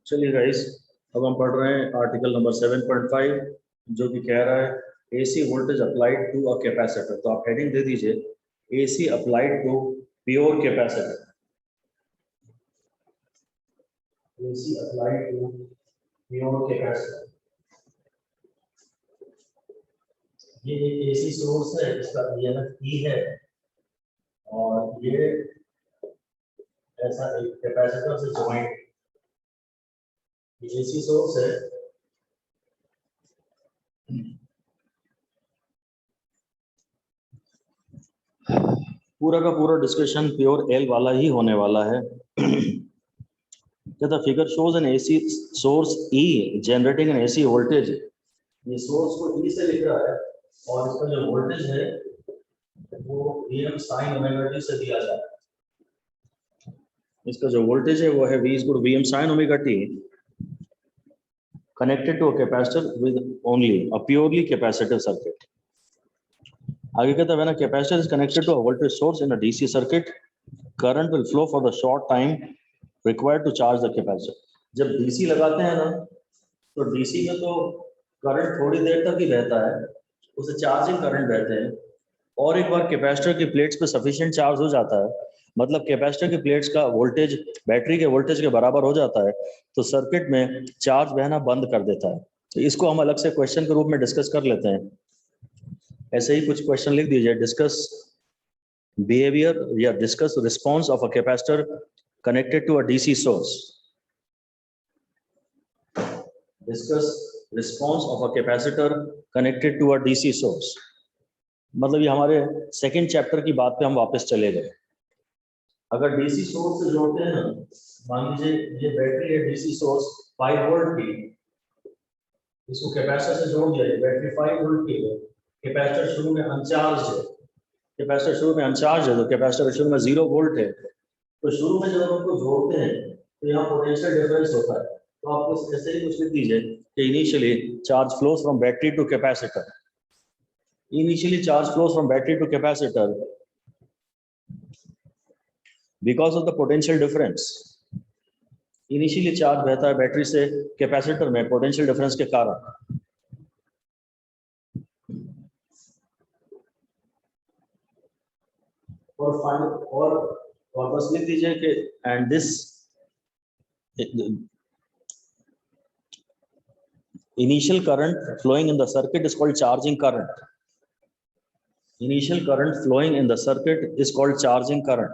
चलिए गाइस, अब हम पढ़ रहे हैं आर्टिकल नंबर 7.5 जो कि कह रहा है AC voltage applied to a capacitor. तो आप हेडिंग दे दीजिए AC applied to pure capacitor. AC applied to pure capacitor. ये एक एसी सोर्स है, इसका ईएमएफ ई है और ये ऐसा एक कैपेसिटर से ज्वाइंट एसी सोर्स है। पूरा का पूरा डिस्कशन प्योर एल वाला ही होने वाला है। The figure shows an AC source E generating an AC voltage। ये सोर्स को E से लिख रहा है और इसका जो वोल्टेज है वो Vm sin ओमेगा t से दिया जाता है। इसका जो वोल्टेज है वो है V is equal to Vm sin omega t connected to a capacitor with only a purely capacitive circuit। आगे कहता है when a capacitor is connected to a voltage source in a DC circuit, current will flow for the short time required to charge the capacitor। जब DC लगाते हैं ना तो DC में तो करंट थोड़ी देर तक ही बहता है, उसे चार्जिंग करंट बहते हैं और एक बार कैपेसिटर की प्लेट्स पे सफिशिएंट चार्ज हो जाता है, मतलब कैपेसिटर की प्लेट्स का वोल्टेज बैटरी के वोल्टेज के बराबर हो जाता है तो सर्किट में चार्ज बहना बंद कर देता है। तो इसको हम अलग से क्वेश्चन के रूप में डिस्कस कर लेते हैं। ऐसे ही कुछ क्वेश्चन लिख दीजिए, डिस्कस बिहेवियर या discuss response of a capacitor connected to a DC source। Discuss response of a capacitor connected to a DC source। मतलब ये हमारे सेकेंड चैप्टर की बात पे हम वापस चले गए। अगर DC सोर्स से जोड़ते हैं ना, मान लीजिए ये बैटरी है DC सोर्स 5 वोल्ट की, इसको कैपेसिटर से जोड़ दिया, बैटरी 5 वोल्ट की है, कैपेसिटर शुरू में अनचार्ज है, कैपेसिटर शुरू में अनचार्ज है तो कैपेसिटर शुरू में 0 वोल्ट है। तो शुरू में जब हम उनको जोड़ते हैं तो यहाँ पोटेंशियल डिफरेंस होता है। तो आपको ऐसे ही कुछ लिख दीजिए कि initially charge flows from battery to capacitor. Initially charge flows from battery to capacitor because of the potential difference. Initially charge बहता है बैटरी से कैपेसिटर में पोटेंशियल डिफरेंस के कारण। और बस लिख दीजिए कि and this initial current flowing in the circuit is called charging current। Initial current flowing in the circuit is called charging current।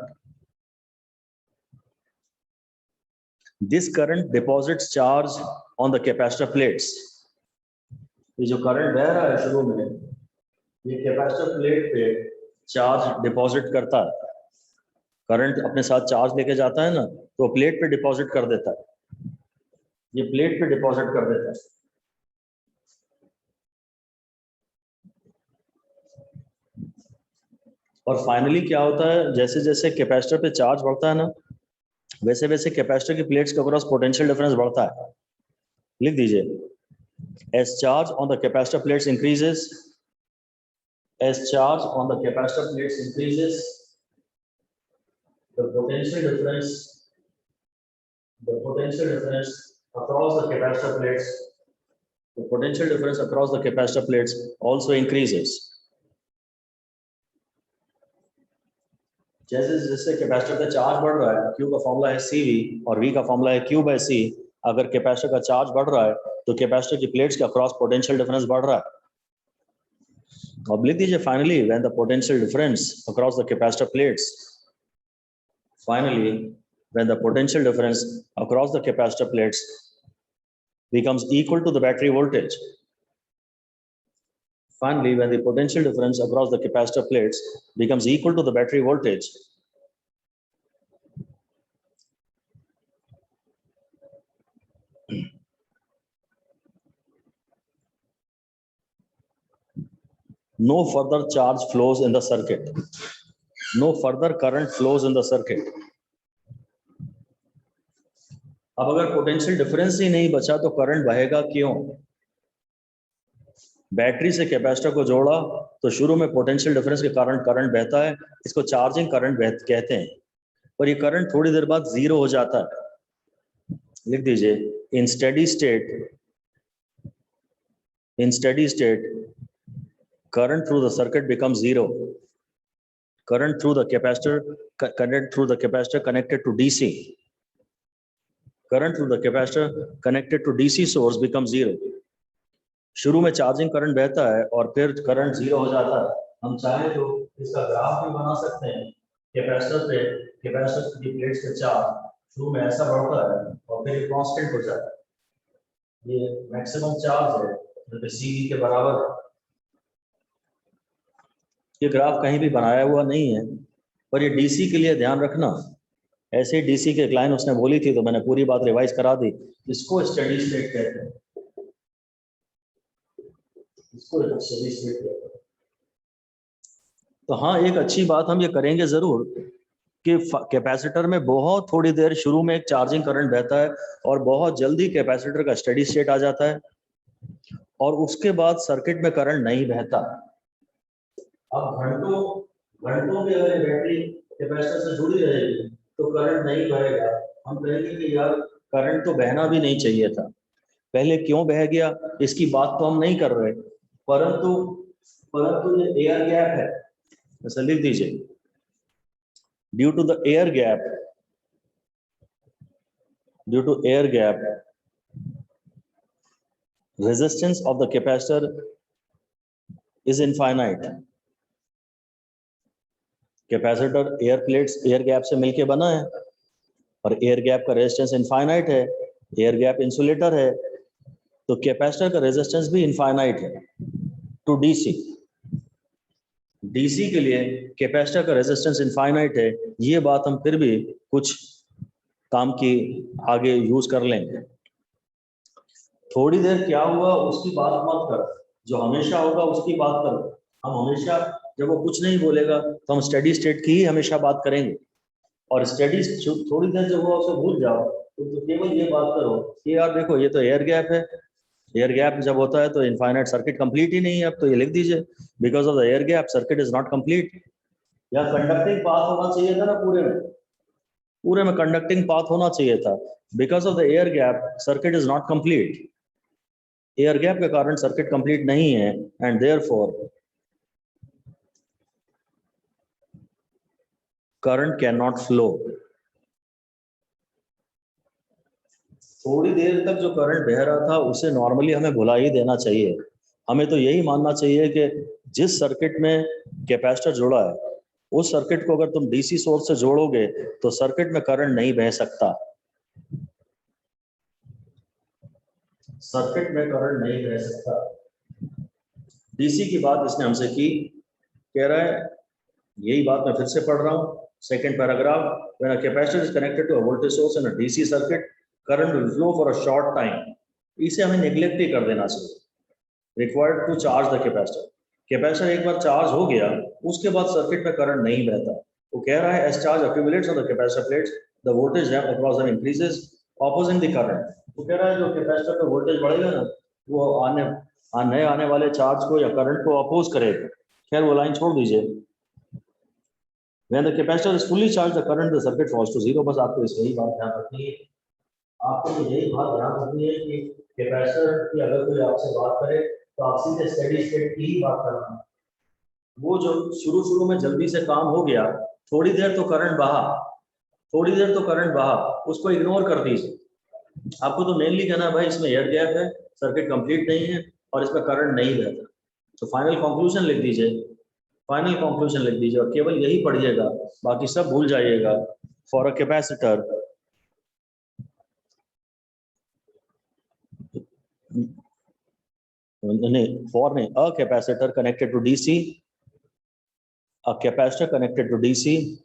This current deposits charge on the capacitor plates। ये जो current बह रहा है शुरू में, ये capacitor plate पे charge deposit करता है। करंट अपने साथ चार्ज लेके जाता है ना, तो प्लेट पे डिपॉजिट कर देता है, ये प्लेट पे डिपॉजिट कर देता है। और फाइनली क्या होता है, जैसे जैसे कैपेसिटर पे चार्ज बढ़ता है ना, वैसे वैसे कैपेसिटर की प्लेट्स के अक्रॉस पोटेंशियल डिफरेंस बढ़ता है। लिख दीजिए, as charge on the capacitor plates increases, as charge on the capacitor plates increases, the potential difference across the capacitor plates, the potential difference across the capacitor plates also increases। जैसे जैसे capacitor का charge बढ़ रहा है, Q का formula है CV और V का फॉर्मूला है Q by C। अगर कैपेसिटर का चार्ज बढ़ रहा है तो कैपेसिटर की प्लेट्स के अक्रॉस पोटेंशियल डिफरेंस बढ़ रहा है। अब लिख दीजिए finally when the potential difference across the capacitor plates, finally when the potential difference across the capacitor plates becomes equal to the battery voltage, finally when the potential difference across the capacitor plates becomes equal to the battery voltage, no further charge flows in the circuit, no further current flows in the circuit। अब अगर potential difference ही नहीं बचा तो current बहेगा क्यों? Battery से capacitor को जोड़ा तो शुरू में पोटेंशियल डिफरेंस के कारण करंट बहता है, इसको चार्जिंग करंट कहते हैं, और ये करंट थोड़ी देर बाद 0 हो जाता है। लिख दीजिए in steady state, current through the circuit becomes zero. Current through the capacitor connected to DC. Current through the capacitor connected to DC source becomes zero. शुरू में चार्जिंग करंट बहता है और फिर करंट जीरो हो जाता है. हम चाहें तो इसका ग्राफ भी बना सकते हैं. कैपेसिटर की प्लेट्स का चार्ज शुरू में ऐसा बढ़ता है और फिर कांस्टेंट हो जाता है. ये मैक्सिमम चार्ज है जो कि CV के बराबर है. ये ग्राफ कहीं भी बनाया हुआ नहीं है, पर ये DC के लिए ध्यान रखना. ऐसे ही DC की एक लाइन उसने बोली थी तो मैंने पूरी बात रिवाइज करा दी. इसको स्टेडी स्टेट कहते हैं. तो हाँ, एक अच्छी बात हम ये करेंगे जरूर कि कैपेसिटर में बहुत थोड़ी देर शुरू में एक चार्जिंग करंट बहता है और बहुत जल्दी कैपेसिटर का स्टेडी स्टेट आ जाता है और उसके बाद सर्किट में करंट नहीं बहता. अब घंटों में अगर बैटरी कैपेसिटर से जुड़ी रहेगी तो करंट नहीं बहेगा. हम कहेंगे कि यार करंट तो बहना भी नहीं चाहिए था, पहले क्यों बह गया इसकी बात तो हम नहीं कर रहे, परंतु ये एयर गैप है. ऐसा लिख दीजिए, due to air gap resistance of the capacitor is infinite. Capacitor air gap से मिलके बना है और एयर गैप का रेजिस्टेंस इनफाइनाइट है. एयर गैप इंसुलेटर है तो कैपेसिटर का रेजिस्टेंस भी इनफाइनाइट है टू डीसी के लिए कैपेसिटर का रेजिस्टेंस इनफाइनाइट है. ये बात हम फिर भी कुछ काम की आगे यूज कर लेंगे. थोड़ी देर क्या हुआ उसकी बात मत कर, जो हमेशा होगा उसकी बात करो. हम हमेशा जब वो कुछ नहीं बोलेगा तो हम स्टेडी स्टेट की ही हमेशा बात करेंगे और थोड़ी देर जब वो उसे भूल जाओ तो केवल ये बात करो कि यार देखो ये तो एयर गैप है. एयर गैप जब होता है तो इनफाइनाइट सर्किट कंप्लीट ही नहीं है. अब तो ये लिख दीजिए, because of the air gap circuit is not complete. या कंडक्टिंग पाथ होना चाहिए था ना, पूरे में कंडक्टिंग पाथ होना चाहिए था. Because of the air gap circuit is not complete. Air gap के कारण सर्किट कंप्लीट नहीं है and therefore current can not flow. थोड़ी देर तक जो करंट बह रहा था उसे नॉर्मली हमें भुला ही देना चाहिए. हमें तो यही मानना चाहिए कि जिस सर्किट में कैपेसिटर जुड़ा है उस सर्किट को अगर तुम डीसी सोर्स से जोड़ोगे तो सर्किट में करंट नहीं बह सकता. सर्किट में करंट नहीं बह सकता. डीसी की बात इसने हमसे की. कह रहा है, यही बात मैं फिर से पढ़ रहा हूं. Second paragraph, when a capacitor is connected to a voltage source in a DC circuit current will flow for a short time. इसे हमें नेग्लेक्ट ही कर देना चाहिए. Required to charge the capacitor. Capacitor एक बार चार्ज हो गया उसके बाद सर्किट में करंट नहीं बहता. वो कह रहा है as charge accumulates on the capacitor plates the voltage ramp across them increases opposing the current. वो कह रहा है जो कैपेसिटर का वोल्टेज बढ़ेगा ना वो नए आने वाले चार्ज को या करंट को अपोज करेगा. खैर वो लाइन छोड़ दीजिए. When the capacitor is fully charged, the current in the circuit falls to zero. बस आपको यही बात ध्यान रखनी है. आपको तो यही बात ध्यान रखनी है कि कैपेसिटर की अगर कोई आपसे बात करे तो आप सीधे स्टेडी स्टेट की ही बात करना है. वो जो शुरू में जल्दी से काम हो गया, थोड़ी देर तो करंट बहा, उसको इग्नोर कर दीजिए. आपको तो मेनली कहना है भाई इसमें एयर गैप है, सर्किट कंप्लीट नहीं है और इसमें करंट नहीं बहता. तो फाइनल कंक्लूजन लिख दीजिए और केवल यही पढ़िएगा, बाकी सब भूल जाइएगा. For a capacitor a capacitor connected to DC, a capacitor connected to DC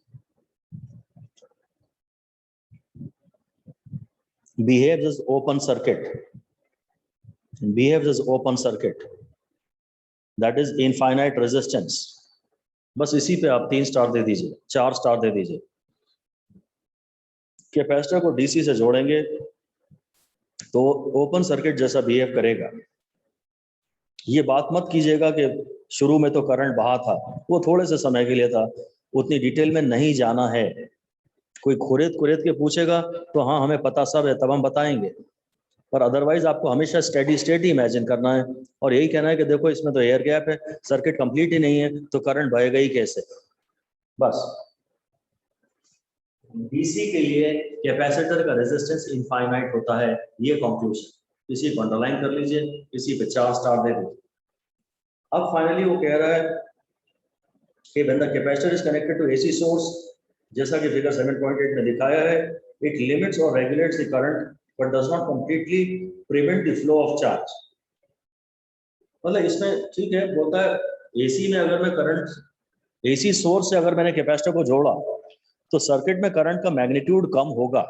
behaves as open circuit. That is infinite resistance. बस इसी पे आप 4 स्टार दे दीजिए. कैपेसिटर को डीसी से जोड़ेंगे तो ओपन सर्किट जैसा बिहेव करेगा. ये बात मत कीजिएगा कि शुरू में तो करंट बहा था, वो थोड़े से समय के लिए था, उतनी डिटेल में नहीं जाना है. कोई खुरेद के पूछेगा तो हाँ हमें पता सब है, तब हम बताएंगे. पर अदरवाइज आपको हमेशा स्टेडी स्टेट ही इमेजिन करना है और यही कहना है कि देखो इसमें तो एयर गैप है, सर्किट कंप्लीट ही नहीं है, तो करंट बहेगा ही कैसे। बस डीसी के लिए कैपेसिटर का रेजिस्टेंस इनफाइनाइट होता है, ये कंक्लूजन। इसी को अंडरलाइन कर लीजिए, इसी पे 4 स्टार दे दीजिए। अब फाइनली वो कह रहा है कि when the capacitor is connected to AC source, जैसा कि फिगर 7.8 में दिखाया है, इट लिमिट्स और regulates the current but does not completely prevent the flow of charge. मतलब इसमें ठीक है बोलता है एसी में अगर मैं करंट एसी सोर्स से अगर मैंने कैपेसिटर को जोड़ा तो सर्किट में करंट का मैग्नीट्यूड कम होगा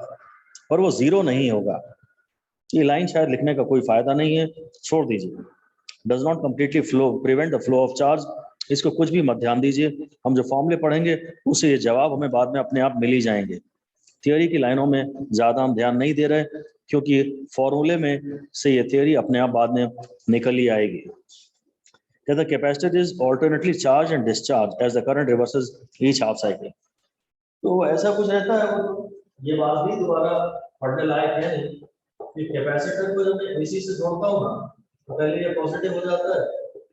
पर वो जीरो नहीं होगा। ये लाइन शायद लिखने का कोई फायदा नहीं है, छोड़ दीजिए। Does not completely flow prevent the flow of charge, इसको कुछ भी मत ध्यान दीजिए। हम जो फॉर्मूले पढ़ेंगे उससे ये जवाब हमें बाद में अपने आप मिल ही जाएंगे। थियोरी की लाइनों में ज्यादा हम ध्यान नहीं दे रहे क्योंकि फॉर्मूले में से ये थियोरी अपने आप बाद में निकल ही आएगी। The capacitor is alternately charged and discharged as the current reverses each half cycle. तो ऐसा कुछ रहता है, वो ये बात भी दोबारा पढ़ने लायक है नहीं कि कैपेसिटर को जब मैं एसी से जोड़ता हूँ ना तो पहले ये पॉजिटिव हो जाता है,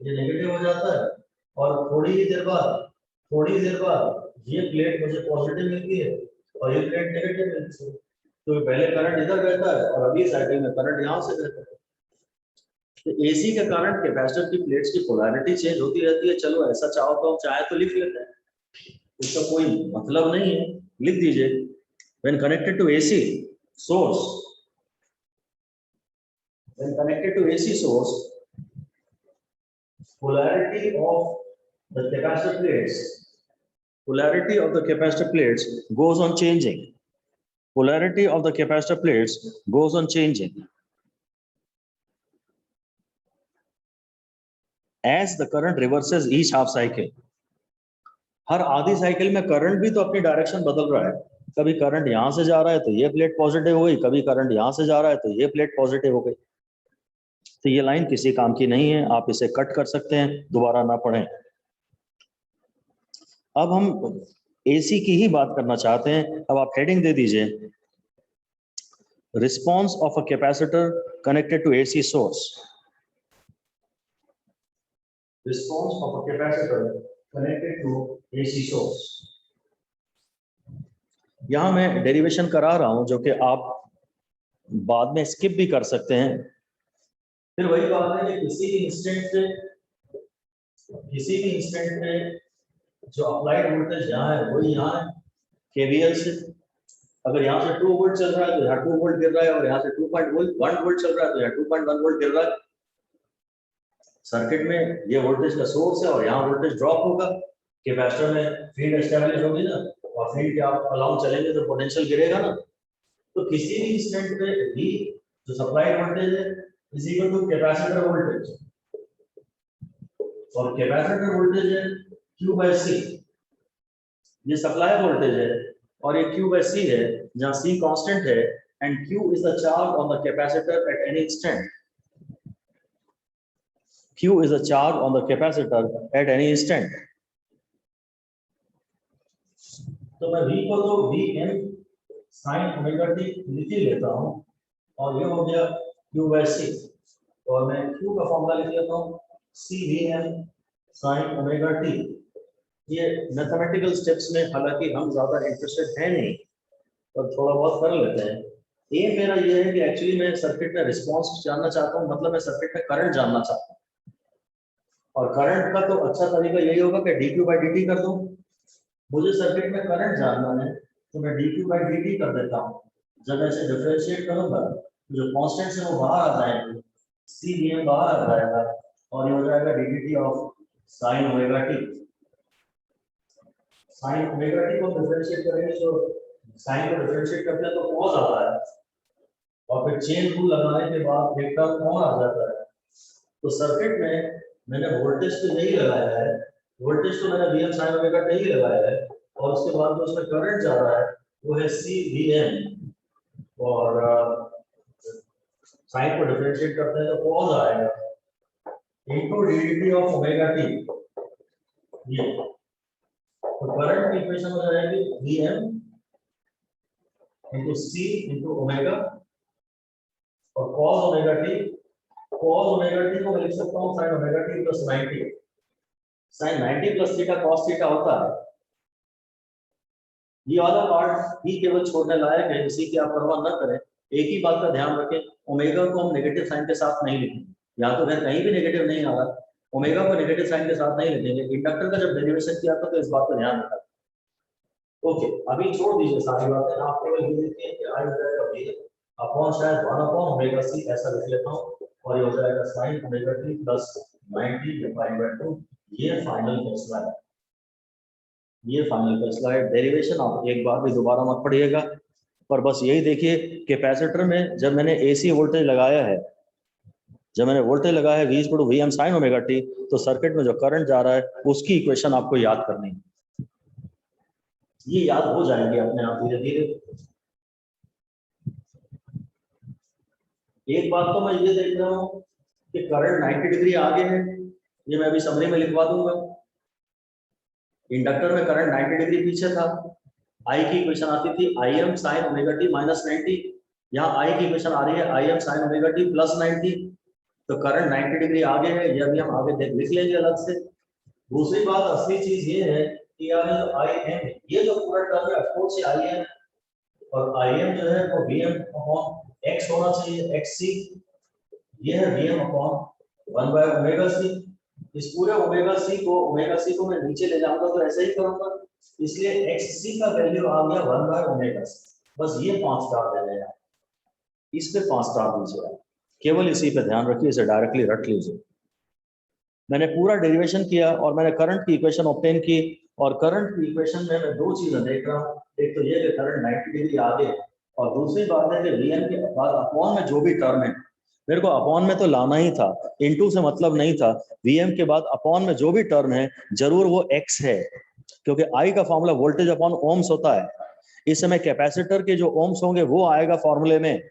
ये नेगेटिव हो जाता है और थोड़ी ही देर बाद ये प्लेट मुझे पॉजिटिव मिलती है और ये प्लेट नेगेटिव मिलती है। तो पहले करंट इधर बहता है और अभी साइकिल में करंट यहाँ से बहता है। तो एसी के कारण कैपेसिटर की प्लेट्स की पोलैरिटी चेंज होती रहती है। चलो ऐसा चाहो तो चाहे तो लिख लेते हैं, इसका कोई मतलब नहीं है, लिख दीजिए। When connected to AC source, polarity of the capacitor plates goes on changing. Polarity of the capacitor plates goes on changing as the current reverses each half cycle. हर आधी साइकिल में करंट भी तो अपनी डायरेक्शन बदल रहा है। कभी current यहां से जा रहा है तो ये प्लेट पॉजिटिव हो गई, कभी करंट यहां से जा रहा है तो ये प्लेट पॉजिटिव हो गई। तो ये लाइन किसी काम की नहीं है, आप इसे कट कर सकते हैं, दोबारा ना पढ़ें। अब हम एसी की ही बात करना चाहते हैं। अब आप हेडिंग दे दीजिए, response of a capacitor connected to AC source. Response of a capacitor connected to AC source. यहां मैं डेरिवेशन करा रहा हूं जो कि आप बाद में स्किप भी कर सकते हैं। फिर वही बात है कि किसी भी इंस्टेंट पे जो अप्लाइड वोल्टेज यहाँ है वही यहाँ है केवीएल से। अगर यहाँ से 2 वोल्ट चल रहा है तो यहाँ 2 वोल्ट गिर रहा है और यहाँ से 2.1 वोल्ट चल रहा है तो यहाँ 2.1 वोल्ट गिर रहा है। सर्किट में ये वोल्टेज का सोर्स है और यहाँ वोल्टेज ड्रॉप होगा। कैपेसिटर में फील्ड एस्टेब्लिश होगी ना और फील्ड के आप अलाउंग चलेंगे तो पोटेंशियल गिरेगा ना। तो किसी भी इंस्टेंट पे भी जो सप्लाई वोल्टेज है is equal to capacitor voltage और कैपेसिटर वोल्टेज है Q/C। ये सप्लाई वोल्टेज है और ये Q/C है जहां C कांस्टेंट है and Q is the charge on the capacitor at any instant. Q is a charge on the capacitor at any instant. तो मैं V को तो Vm sin omega t लिख ही लेता हूँ और ये हो गया Q/C और मैं Q का फॉर्मूला लिख लेता हूँ CVm sin omega t। ये मैथमेटिकल स्टेप्स में हालांकि हम ज्यादा इंटरेस्टेड है नहीं पर थोड़ा बहुत कर लेते हैं। ये मेरा ये है कि एक्चुअली मैं सर्किट में रिस्पॉन्स जानना चाहता हूँ, मतलब मैं सर्किट में करंट जानना चाहता हूँ और करंट का तो अच्छा तरीका यही होगा कि dq/dt कर दूं। मुझे सर्किट में करंट जानना है तो मैं dq/dt कर देता हूं। जब ऐसे डिफरेंशिएट करूंगा तो जो कांस्टेंट है वो बाहर आ जाएंगे, CVm बाहर आ जाएगा और ये हो जाएगा dt of sin omega t। sin omega t को डिफरेंशिएट करेंगे तो sin को डिफरेंशिएट करते हैं तो cos आता है और फिर चेन रूल लगाने के बाद एक टर्म और आ जाता है। तो सर्किट में मैंने वोल्टेज तो नहीं लगाया है, वोल्टेज तो मैंने Vm sin omega t ही लगाया है और उसके बाद जो उसमें करंट जा रहा है वो है CVm और साइन को डिफरेंशिएट करते हैं तो cos आएगा into dt of omega t। ये तो करंट की इक्वेशन हो जाएगी Vm into C into omega और cos ओमेगा टी को मैं लिख सकता हूँ sin omega t plus 90। sin 90 plus theta cos theta होता है। ये वाला पार्ट ही केवल छोड़ने लायक है, इसी की आप परवाह न करें। एक ही बात का ध्यान रखें, ओमेगा को हम नेगेटिव साइन के साथ नहीं लिखेंगे, या तो फिर कहीं भी नेगेटिव नहीं आ रहा, ओमेगा को नेगेटिव साइन के साथ नहीं लिखेंगे। इंडक्टर का जब डेरिवेशन किया था तो इस बात का ध्यान रखा। ओके, अभी छोड़ दीजिए सारी बातें, आप केवल ये लिखिए कि आई हो जाएगा v अपॉन शायद 1 अपॉन ओमेगा c, ऐसा लिख लेता हूँ, और ये हो जाएगा sin omega t plus 90 divide by 2। ये फाइनल फैसला है, ये फाइनल फैसला है। डेरिवेशन आप एक बार भी दोबारा मत पढ़िएगा, पर बस यही देखिए कैपेसिटर में जब मैंने एसी वोल्टेज लगाया है, जब मैंने वोल्टेज लगाया है v equal to V M sine omega t, तो सर्किट में जो करंट जा रहा है उसकी इक्वेशन आपको याद करनी है। ये याद हो जाएंगे अपने आप धीरे धीरे। एक बात तो मैं ये देख रहा हूँ कि करंट 90 डिग्री आगे है, ये मैं अभी समरी में लिखवा दूंगा। इंडक्टर में करंट 90 डिग्री पीछे था, आई की इक्वेशन आती थी I am sine omega T minus 90, यहाँ आई की इक्वेशन आ रही है I am sine omega t plus 90, तो करंट 90 डिग्री आगे है, ये अभी हम आगे लिख लेंगे अलग से। दूसरी बात असली चीज ये है कि यार आई एम, ये जो पूरा टर्म है ऑफकोर्स ये आई एम, और आई एम जो है वो वी एम अपॉन एक्स होना चाहिए, एक्स सी, ये है V M upon 1 by omega C. इस पूरे ओमेगा सी को मैं नीचे ले जाऊंगा तो ऐसे ही करूंगा, इसलिए एक्स सी का वैल्यू आ गया 1 बाय ओमेगा सी। बस ये 5 स्टार दे देना, इस पे 5 स्टार दीजिए, केवल इसी पे ध्यान रखिए, इसे डायरेक्टली रट लीजिए। मैंने पूरा डेरिवेशन किया और मैंने करंट की इक्वेशन ऑब्टेन की, और करंट की इक्वेशन में मैं दो चीजें देख रहा हूँ, एक तो ये कि करंट 90 डिग्री आगे, और दूसरी बात है कि वीएन के बाद अपॉन में जो भी टर्म है, मेरे को अपॉन में तो लाना ही था, इनटू से मतलब नहीं था, वीएम के बाद अपॉन में जो भी टर्म है जरूर वो एक्स है, क्योंकि आई का फॉर्मूला वोल्टेज अपॉन ओम्स होता है। इस समय कैपेसिटर के जो ओम्स होंगे वो आएगा फॉर्मूले में।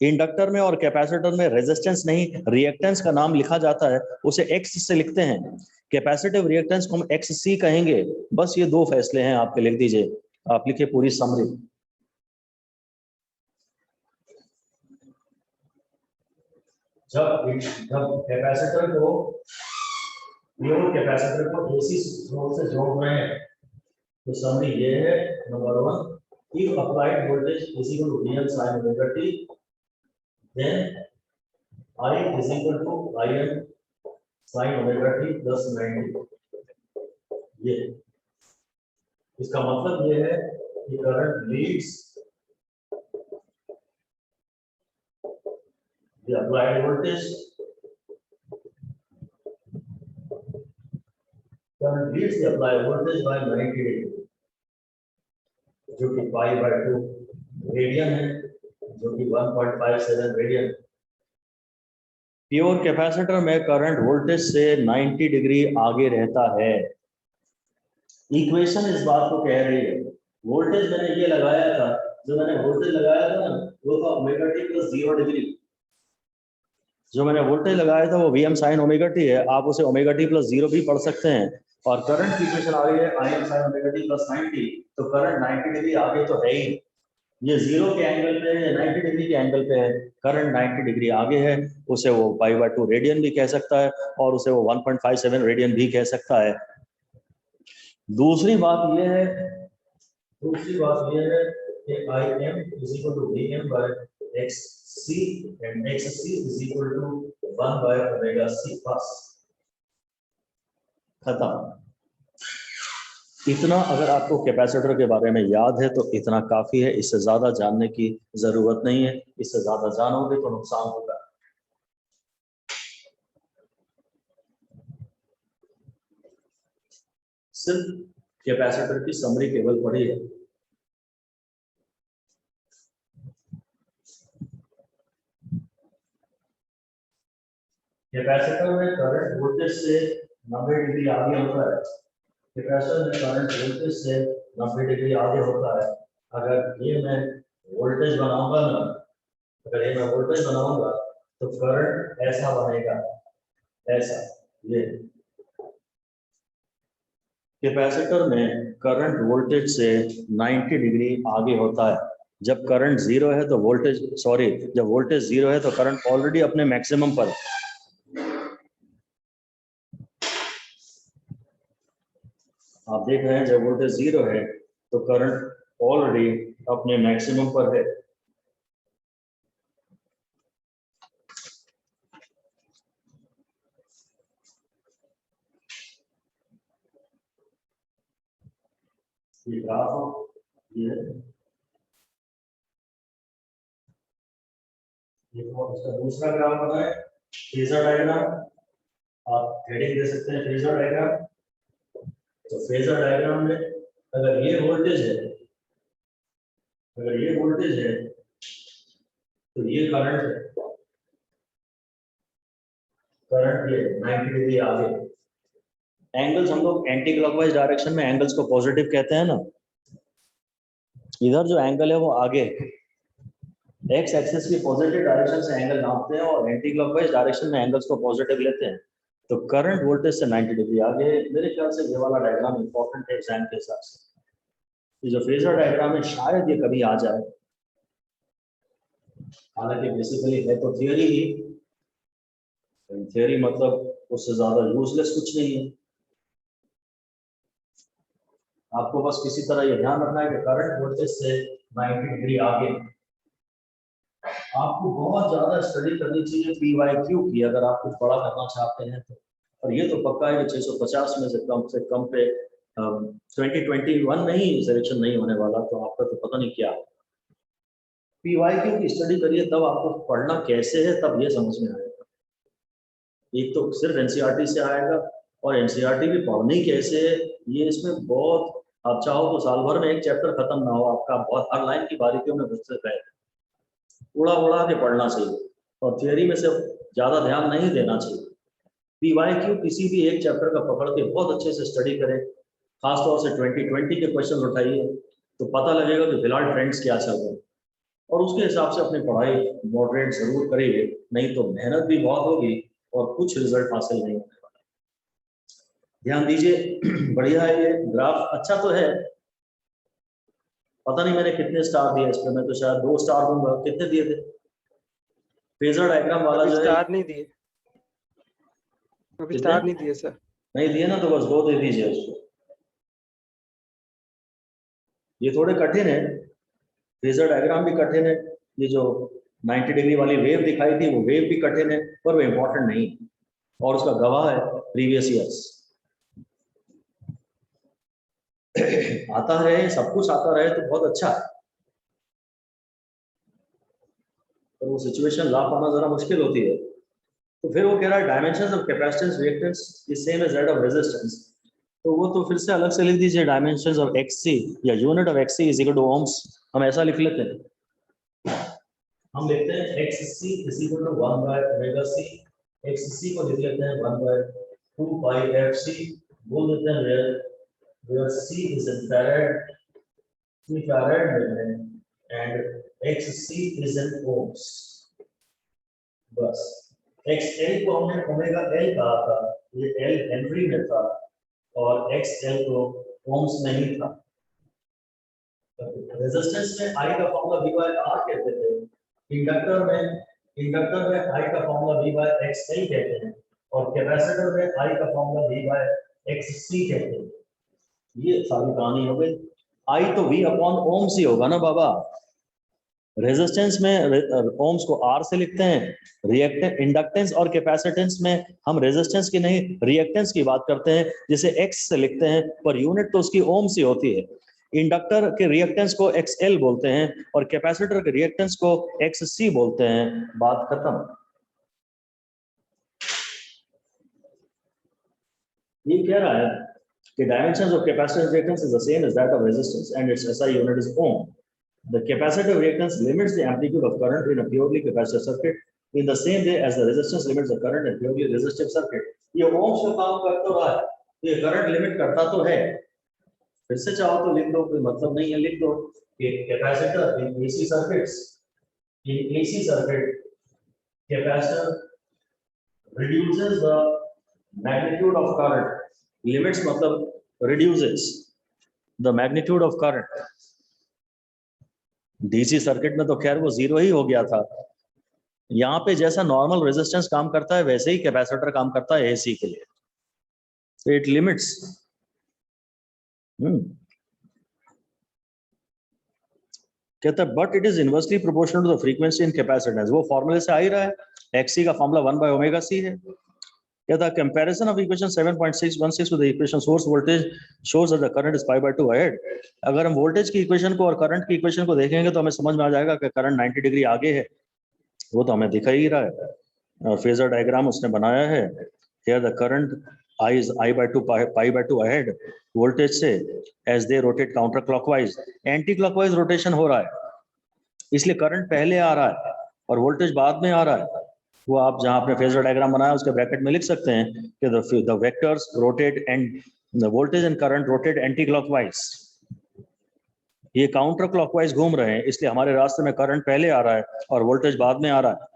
इंडक्टर में और कैपेसिटर में रेजिस्टेंस नहीं, रिएक्टेंस का नाम लिखा जाता है, उसे एक्स से लिखते हैं। कैपेसिटिव रिएक्टेंस को हम एक्स सी कहेंगे। बस ये दो फैसले हैं आपके, लिख दीजिए, आप लिखिए पूरी समरी। जब कैपेसिटर को एसी स्रोत से जोड़ रहे हैं तो समरी ये है, number 1, if applied voltage is equal to V M sine omega t, then I is equal to Im sin omega t plus 90। ये इसका मतलब ये है कि current leads the applied voltage, current leads the applied voltage by 90 degree, जो कि pi by 2 radian है, जो कि 1.57 रेडियन। प्योर कैपेसिटर में करंट वोल्टेज से 90 डिग्री आगे रहता है। इक्वेशन इस बात को कह रही है। वोल्टेज मैंने ये लगाया था, जो मैंने वोल्टेज लगाया था ना, वो था ओमेगा टी प्लस 0 डिग्री। जो मैंने वोल्टेज लगाया था वो V M sine omega t है, आप उसे ओमेगा टी प्लस 0 भी पढ़ सकते हैं। और करंट की इक्वेशन आ रही है I am sine omega t plus 90, तो करंट 90 डिग्री आगे तो है ही। ये 0 के एंगल पे है, 90 डिग्री के एंगल पे है, करंट 90 डिग्री आगे है, उसे वो पाई बाय 2 रेडियन भी कह सकता है, और उसे वो 1.57 रेडियन भी कह सकता है। दूसरी बात यह है कि I M is equal to V M by X C, and X C is equal to 1 by omega C, बस खत्म। इतना अगर आपको कैपेसिटर के बारे में याद है तो इतना काफी है, इससे ज्यादा जानने की जरूरत नहीं है, इससे ज्यादा जानोगे तो नुकसान होगा। सिर्फ कैपेसिटर की समरी केवल पढ़ी है। कैपेसिटर में करंट वोल्टेज से 90 डिग्री आगे होता है, कैपेसिटर में करंट वोल्टेज से 90 डिग्री आगे होता है। अगर ये मैं वोल्टेज बनाऊंगा ना, तो करंट ऐसा बनेगा, ऐसा। ये कैपेसिटर में करंट वोल्टेज से 90 डिग्री आगे होता है, जब करंट जीरो है तो वोल्टेज, सॉरी, जब वोल्टेज जीरो है तो करंट ऑलरेडी अपने मैक्सिमम पर है। आप देख रहे हैं जब वोल्टेज जीरो है तो करंट ऑलरेडी अपने मैक्सिमम पर है। ये ग्राफ ये इसका दूसरा ग्राफ बना है, फेजर डायग्राम। आप हेडिंग दे सकते हैं फेजर डायग्राम। तो फेजर डायग्राम में अगर ये वोल्टेज है, अगर ये वोल्टेज है तो ये करंट है, करंट ये 90 डिग्री आगे। एंगल्स हम लोग एंटी क्लॉकवाइज डायरेक्शन में एंगल्स को पॉजिटिव कहते हैं ना। इधर जो एंगल है वो आगे, एक्स एक्सिस की पॉजिटिव डायरेक्शन से एंगल नापते हैं और एंटी क्लॉकवाइज डायरेक्शन में एंगल्स को पॉजिटिव लेते हैं। तो करंट वोल्टेज से 90 डिग्री आगे। मेरे ख्याल से ये वाला डायग्राम इंपॉर्टेंट है एग्जाम के हिसाब से। ये जो फेजर डायग्राम है शायद ये कभी आ जाए, हालांकि बेसिकली है तो थियरी ही, थियरी मतलब उससे ज्यादा यूजलेस कुछ नहीं है। आपको बस किसी तरह ये ध्यान रखना है कि करंट वोल्टेज से 90 डिग्री आगे। आपको बहुत ज्यादा स्टडी करनी चाहिए PYQ की अगर आप कुछ बड़ा करना चाहते हैं तो। और ये तो पक्का है कि 650 में से कम पे 2021 में ही सिलेक्शन नहीं होने वाला, तो आपका तो पता नहीं क्या। PYQ की स्टडी करिए, तब आपको पढ़ना कैसे है तब ये समझ में आएगा। एक तो सिर्फ NCERT से आएगा और NCERT भी पढ़नी कैसे है ये इसमें बहुत, आप चाहो तो साल भर में एक चैप्टर खत्म ना हो आपका, बहुत हर लाइन की बारीकियों में घुसते रहे, उड़ा उड़ा के पढ़ना चाहिए और थियरी में से ज्यादा ध्यान नहीं देना चाहिए। PYQ किसी भी एक चैप्टर का पकड़ के बहुत अच्छे से स्टडी करें, खासतौर से 2020 के क्वेश्चन उठाइए तो पता लगेगा कि फिलहाल ट्रेंड्स क्या चल रहे हैं और उसके हिसाब से अपनी पढ़ाई मॉडरेट जरूर करिए, नहीं तो मेहनत भी बहुत होगी और कुछ रिजल्ट हासिल नहीं होने वाला। ध्यान दीजिए बढ़िया है ये ग्राफ, अच्छा तो है। पता नहीं मैंने कितने स्टार दिए इस पर, मैं तो शायद 2 स्टार दूंगा। कितने दिए थे? फेजर डायग्राम वाला जो है स्टार नहीं दिए, अभी स्टार नहीं दिए सर। नहीं दिए ना, तो बस 2 दे दीजिए उसको। ये थोड़े कठिन है, फेजर डायग्राम भी कठिन है। ये जो 90 डिग्री वाली वेव दिखाई थी वो वेव भी कठिन है, पर वो इंपॉर्टेंट नहीं और उसका गवाह है प्रीवियस ईयर्स। आता रहे, सब कुछ आता रहे तो बहुत अच्छा है, पर वो सिचुएशन ला पाना जरा मुश्किल होती है। तो फिर वो कह रहा है dimensions of capacitance reactance is same as that of resistance. तो वो तो फिर से अलग से लिख दीजिए, डायमेंशंस ऑफ XC या unit of XC is equal to ohms. हम ऐसा लिख लेते हैं, हम लिखते हैं XC is equal to 1 by omega C। XC को लिख लेते हैं 1 बाय 2 पाई FC। बोल देते हैं where C is in farad, C farad में है and XC is in ohms। बस XL को हमने ओमेगा L कहा था, ये L हेनरी में था और XL को ओम्स में ही था। रेजिस्टेंस में I का फॉर्मूला V by R कहते थे, इंडक्टर में I का फॉर्मूला V by XL कहते हैं और कैपेसिटर में I का फॉर्मूला V by XC कहते हैं। ये सारी कहानी हो गई। I तो V अपॉन ओम्स ही होगा ना बाबा। रेजिस्टेंस में ओम्स को R से लिखते हैं, रिएक्टेंस, इंडक्टेंस और कैपेसिटेंस में हम रेजिस्टेंस की नहीं रिएक्टेंस की बात करते हैं, जिसे X से लिखते हैं, पर यूनिट तो उसकी ओम्स ही होती है। इंडक्टर के रिएक्टेंस को XL बोलते हैं और कैपेसिटर के रिएक्टेंस को XC बोलते हैं। बात खत्म। ये कह रहा है कि dimensions of capacitor reactance is the same as that of resistance and its SI unit is ohm. The capacitive reactance limits the amplitude of current in a purely capacitive circuit in the same way as the resistance limits the current in purely resistive circuit। ये ohms का काम कर तो रहा है, ये current limit करता तो है। फिर से चाहो तो लिख दो, कोई मतलब नहीं है, लिख दो कि capacitor in AC circuits, in AC circuit capacitor reduces the magnitude of current, limits मतलब reduces the magnitude of current DC circuit में तो खैर वो जीरो ही हो गया था। यहाँ पे जैसा नॉर्मल रेजिस्टेंस काम करता है वैसे ही कैपेसिटर काम करता है एसी के लिए, तो इट लिमिट्स। कहता है but it is inversely proportional to the frequency in capacitance, वो फॉर्मूले से आ ही रहा है, एक्सी का फॉर्मूला 1/ωc है। कहता है comparison of equation 7.616 with the equation source voltage shows that the current is π/2 ahead. अगर हम वोल्टेज की इक्वेशन को और करंट की इक्वेशन को देखेंगे तो हमें समझ में आ जाएगा कि करंट 90 डिग्री आगे है, वो तो हमें दिख ही रहा है, फेजर डायग्राम उसने बनाया है। Here the current I is I/2 π/2 ahead voltage से, as they rotate counter clockwise, anti clockwise rotation हो रहा है, इसलिए करंट पहले आ रहा है और वोल्टेज बाद में आ रहा है। वो आप जहां आपने फेजर डायग्राम बनाया उसके ब्रैकेट में लिख सकते हैं कि the vectors rotate and the voltage and current rotate anti clockwise. ये काउंटर क्लॉकवाइज घूम रहे हैं, इसलिए हमारे रास्ते में करंट पहले आ रहा है और वोल्टेज बाद में आ रहा है।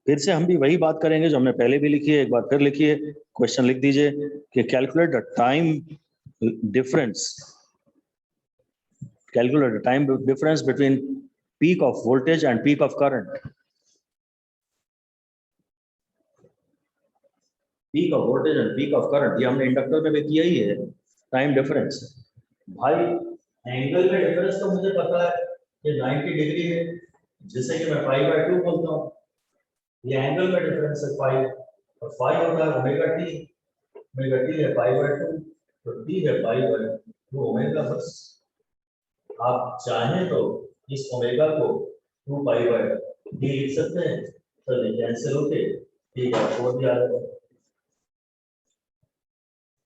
फिर से हम भी वही बात करेंगे जो हमने पहले भी लिखी है, एक बार फिर लिखिए, क्वेश्चन लिख दीजिए कि calculate the time difference, calculate the time difference between peak of voltage and peak of current. Peak of voltage and peak of current, ये हमने इंडक्टर में भी किया ही है। टाइम डिफरेंस भाई, एंगल में डिफरेंस तो मुझे पता है कि 90 डिग्री है, जिसे कि मैं π/2 बोलता हूँ। ये एंगल में डिफरेंस है पाई, और पाई होता है ओमेगा टी, ओमेगा टी है π/2, तो टी है π/2 ओमेगा। बस आप चाहें तो इस ओमेगा को 2π/d लिख सकते हैं, तो ये कैंसिल होके ठीक है, 4 भी आ जाएगा।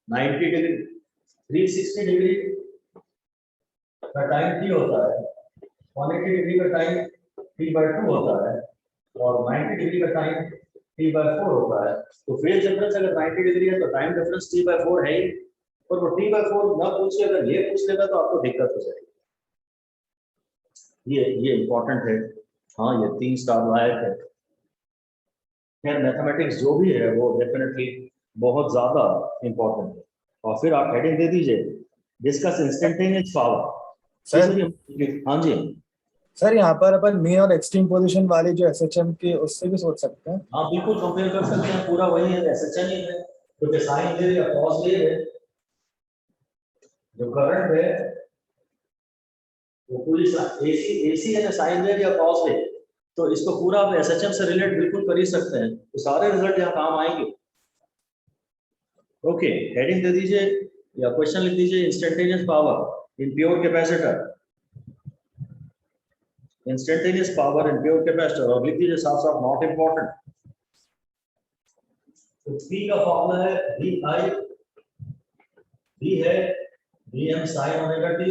90 डिग्री 360 डिग्री का टाइम t होता है, 180 डिग्री का टाइम t/2 होता है, और 90 डिग्री का टाइम t/4 होता है। तो फेज डिफरेंस अगर 90 डिग्री है तो टाइम डिफरेंस t/4 है ही, और वो t/4 ना पूछे अगर ये पूछ लेगा तो आपको दिक्कत हो जाएगी। ये इंपॉर्टेंट है, हाँ ये 3 स्टार लायक है। खैर मैथमेटिक्स जो भी है वो डेफिनेटली बहुत ज्यादा इंपॉर्टेंट है। और फिर आप हेडिंग दे दीजिए, डिस्कस इंस्टेंटेनियस पावर। सर हाँ जी सर, यहाँ पर अपन मेन और एक्सट्रीम पोजीशन वाले जो एसएचएम के उससे भी सोच सकते हैं। हाँ बिल्कुल कंपेयर कर सकते हैं, पूरा वही है, एसएचएम ही है, क्योंकि साइन वेव या कॉस वेव है, जो करंट है वो पूरी एसी है ना, साइन वेव या कॉस वेव, तो इसको पूरा आप एसएचएम से रिलेट बिल्कुल कर ही सकते हैं, तो सारे रिजल्ट यहाँ काम आएंगे। ओके, हेडिंग दे दीजिए या क्वेश्चन लिख दीजिए, instantaneous power in pure capacitor, instantaneous power in pure capacitor, और लिख दीजिए साफ साफ नॉट इंपॉर्टेंट। तो P का फॉर्मूला है VI, V है Vm sin omega t,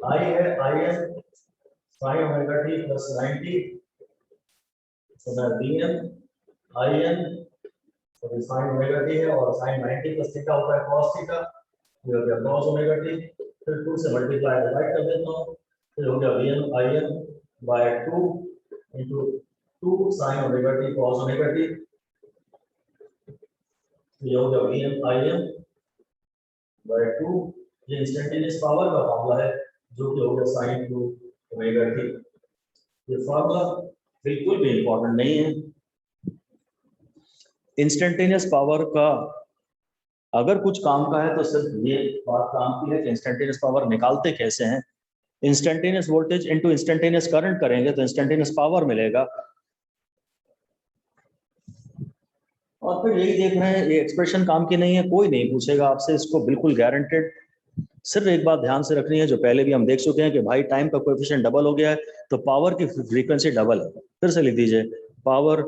I है Im sin omega t plus 90, तो मैं Vm Im तो sin ओमेगा t है, और sin 90 प्लस थीटा होता है cos थीटा, ये हो गया cos ओमेगा t, फिर 2 से मल्टीप्लाई डिवाइड कर देता हूँ, फिर हो गया Vm Im by 2 into 2 sin omega t cos omega t, ये हो गया Vm Im by 2, ये इंस्टेंटेनियस पावर का फॉर्मूला है जो कि हो गया sin 2 ओमेगा t। ये फॉर्मूला बिल्कुल भी इंपॉर्टेंट नहीं है। इंस्टेंटेनियस पावर का अगर कुछ काम का है तो सिर्फ ये बात काम की है कि इंस्टेंटेनियस पावर निकालते कैसे हैं। Instantaneous voltage into instantaneous current करेंगे तो इंस्टेंटेनियस पावर मिलेगा, और फिर यही देख रहे हैं, ये एक्सप्रेशन काम की नहीं है, कोई नहीं पूछेगा आपसे इसको, बिल्कुल गारंटेड। सिर्फ एक बात ध्यान से रखनी है, जो पहले भी हम देख चुके हैं कि भाई टाइम का कोएफिशिएंट डबल हो गया है तो पावर की फ्रीक्वेंसी डबल है। फिर से लिख दीजिए, power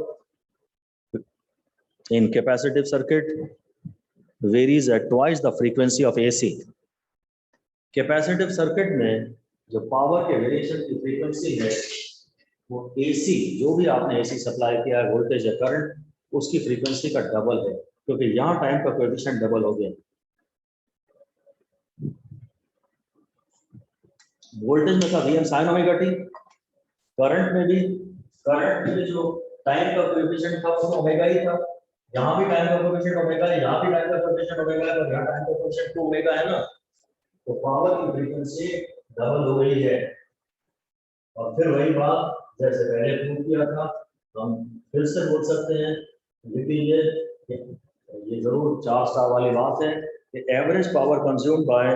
in capacitive circuit varies at twice the frequency of AC. Capacitive circuit में जो पावर के वेरिएशन की फ्रीक्वेंसी है वो एसी, जो भी आपने एसी सप्लाई किया है वोल्टेज या करंट, उसकी फ्रीक्वेंसी का डबल है, क्योंकि यहाँ टाइम का कोएफिशिएंट डबल हो गया। वोल्टेज में था Vm sin omega t, current में भी जो टाइम का कोएफिशिएंट था वो ओमेगा ही था, यहाँ भी टाइम का कोएफिशिएंट ओमेगा है, यहाँ भी टाइम का कोएफिशिएंट ओमेगा है, और यहाँ टाइम का कोएफिशिएंट 2 ओमेगा है ना, तो पावर की फ्रीक्वेंसी डबल हो गई है। और फिर वही बात जैसे पहले प्रूव किया था, हम फिर से बोल सकते हैं, लिख लीजिए, ये जरूर 4 स्टार वाली बात है कि average power consumed by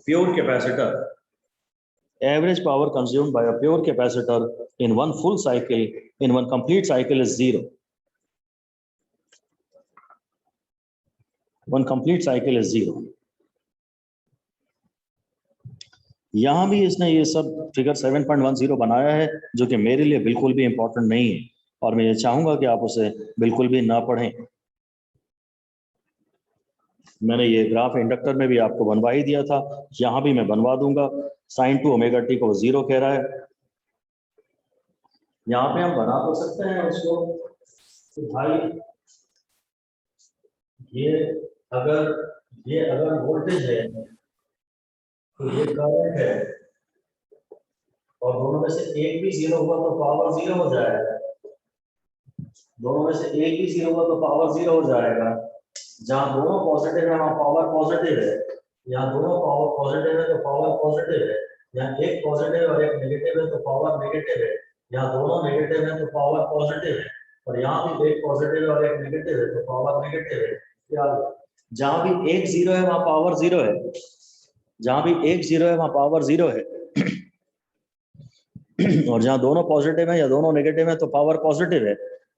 pure capacitor, average power consumed by a pure capacitor in one full cycle, in one complete cycle is 0. One complete cycle is 0. यहां भी इसने ये सब फिगर 7.10 बनाया है, जो कि मेरे लिए बिल्कुल भी इंपॉर्टेंट नहीं है, और मैं ये चाहूंगा कि आप उसे बिल्कुल भी ना पढ़ें। मैंने ये ग्राफ इंडक्टर में भी आपको बनवा ही दिया था, यहां भी मैं बनवा दूंगा। sin 2 ओमेगा टी को 0 कह रहा है। यहाँ पे हम बना तो सकते हैं उसको कि भाई ये अगर वोल्टेज है तो ये करंट है, और दोनों में से एक भी 0 हुआ तो पावर 0 हो जाएगा। दोनों में से एक भी 0 हुआ तो पावर 0 हो जाएगा। जहां दोनों पॉजिटिव है वहां पावर पॉजिटिव है, यहाँ दोनों पावर पॉजिटिव है तो पावर पॉजिटिव है, यहाँ एक पॉजिटिव और एक नेगेटिव है तो पावर नेगेटिव है, यहाँ दोनों नेगेटिव है तो पावर पॉजिटिव है, और यहाँ भी एक पॉजिटिव और एक नेगेटिव है तो पावर नेगेटिव है। क्या जहां भी एक 0 है वहां पावर 0 है, जहां भी एक 0 है वहां पावर 0 है, और जहां दोनों पॉजिटिव है या दोनों नेगेटिव है तो पावर पॉजिटिव है,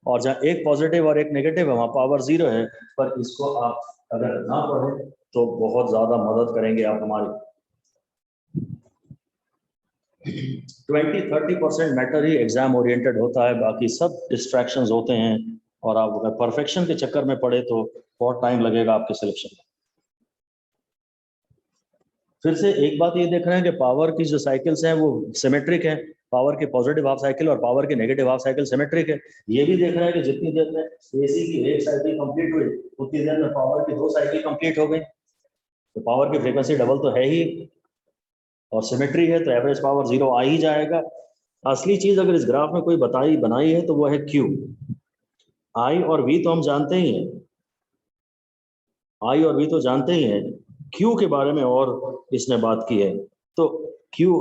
और जहां एक पॉजिटिव और एक नेगेटिव है वहां पावर 0 है। पर इसको आप अगर ना पढ़ें तो बहुत ज्यादा मदद करेंगे आप हमारी। 20-30% मैटर ही एग्जाम ओरिएंटेड होता है, बाकी सब डिस्ट्रैक्शंस होते हैं, और आप अगर परफेक्शन के चक्कर में पढ़े तो बहुत टाइम लगेगा आपके सिलेक्शन में। फिर से एक बात ये देख रहे हैं कि पावर की जो साइकिल्स हैं वो सिमेट्रिक है, पावर के पॉजिटिव हाफ साइकिल और पावर के नेगेटिव हाफ साइकिल सिमेट्रिक है। ये भी देख रहे हैं कि जितनी देर में एसी की एक साइकिल कंप्लीट हुई उतनी देर में पावर की 2 साइकिल कंप्लीट हो गई, तो पावर की फ्रीक्वेंसी डबल तो है ही, और सिमेट्री है तो एवरेज पावर 0 आ ही जाएगा। असली चीज अगर इस ग्राफ में कोई बनाई है तो वो है क्यू। आई और वी तो हम जानते ही हैं, आई और वी तो जानते ही हैं, क्यू के बारे में और इसने बात की है। तो क्यू,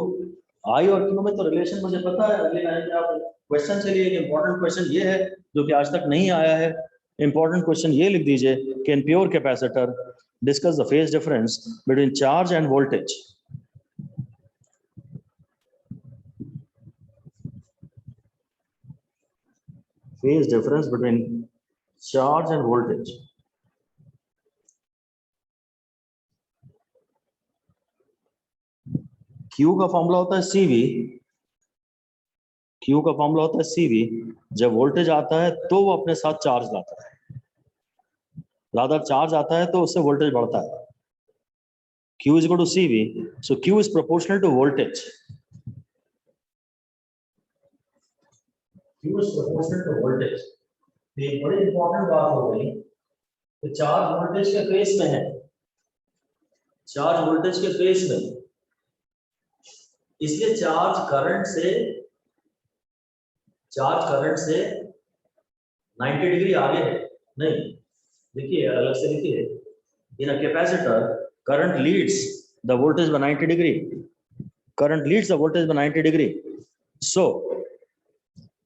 आई और क्यू में तो रिलेशन मुझे पता है। अगली लाइन में आप क्वेश्चन के लिए एक इंपॉर्टेंट क्वेश्चन ये है जो कि आज तक नहीं आया है। इंपॉर्टेंट क्वेश्चन ये लिख दीजिए कि in pure capacitor discuss the phase difference between charge end voltage. Phase difference between charge end voltage. Q का फॉर्मूला होता है CV, Q का फॉर्मूला होता है CV। जब वोल्टेज आता है तो वो अपने साथ चार्ज लाता है, ज्यादा चार्ज आता है तो उससे वोल्टेज बढ़ता है। Q is equal to CV, so Q is proportional to voltage. Q is proportional to voltage. ये बड़ी इंपॉर्टेंट बात हो गई कि चार्ज वोल्टेज के फेज में है, चार्ज वोल्टेज के फेज में, इसलिए चार्ज करंट से 90 डिग्री आगे है। नहीं, देखिए अलग से लिखिए, in a capacitor current leads the voltage by 90 degree, current leads the voltage by 90 degree, so